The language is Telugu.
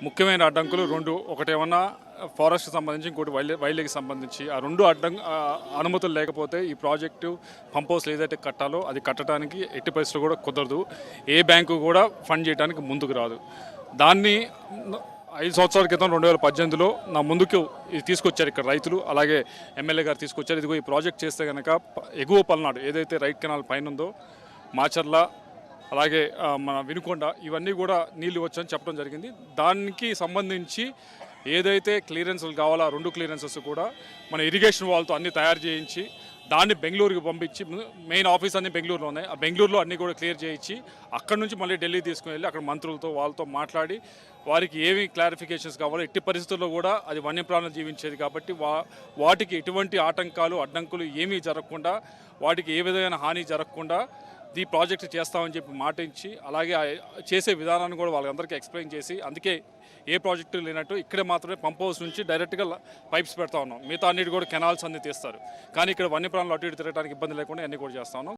ముఖ్యమైన అడ్డంకులు రెండు. ఒకటేమన్నా ఫారెస్ట్కి సంబంధించి, ఇంకోటి వైల్డ్కి సంబంధించి. ఆ రెండు అనుమతులు లేకపోతే ఈ ప్రాజెక్టు పంప్ హౌస్లు ఏదైతే కట్టాలో అది కట్టడానికి ఎట్టి పరిస్థితులు కూడా కుదరదు. ఏ బ్యాంకు కూడా ఫండ్ చేయడానికి ముందుకు రాదు. దాన్ని 5 సంవత్సరాల క్రితం 2018లో నా ముందుకు ఇది తీసుకొచ్చారు ఇక్కడ రైతులు, అలాగే ఎమ్మెల్యే గారు తీసుకొచ్చారు. ఇదిగో ఈ ప్రాజెక్ట్ చేస్తే కనుక ఎగువ పల్నాడు ఏదైతే రైట్ కెనాల్ పైన ఉందో, మాచర్ల అలాగే మన వినుకొండ ఇవన్నీ కూడా నీళ్లు వచ్చని చెప్పడం జరిగింది. దానికి సంబంధించి ఏదైతే క్లియరెన్స్లు కావాలో ఆ 2 క్లియరెన్సెస్ కూడా మన ఇరిగేషన్ వాళ్ళతో అన్నీ తయారు చేయించి దాన్ని బెంగళూరుకి పంపించి, మెయిన్ ఆఫీస్ అన్ని బెంగళూరులో ఉన్నాయి, ఆ బెంగళూరులో అన్నీ కూడా క్లియర్ చేయించి అక్కడ నుంచి మళ్ళీ ఢిల్లీ తీసుకుని వెళ్ళి అక్కడ మంత్రులతో వాళ్ళతో మాట్లాడి వారికి ఏమి క్లారిఫికేషన్స్ కావాలో, ఎట్టి పరిస్థితుల్లో కూడా అది వన్యప్రాణులు జీవించేది కాబట్టి వాటికి ఎటువంటి ఆటంకాలు అడ్డంకులు ఏమీ జరగకుండా, వాటికి ఏ విధమైన హాని జరగకుండా ఈ ప్రాజెక్ట్ చేస్తామని చెప్పి మాట ఇచ్చి, అలాగే చేసే విధానాన్ని కూడా వాళ్ళందరికీ ఎక్స్ప్లెయిన్ చేసి, అందుకే ఏ ప్రాజెక్టు లేనట్టు ఇక్కడే మాత్రమే పంప్ హౌస్ నుంచి డైరెక్ట్గా పైప్స్ పెడతా ఉన్నాం. మిగతా అన్నిటి కూడా కెనాల్స్ అన్ని తీస్తారు. కానీ ఇక్కడ వన్యప్రాణులు అటు ఇటు తిరగడానికి ఇబ్బంది లేకుండా అన్నీ కూడా చేస్తా ఉన్నాం.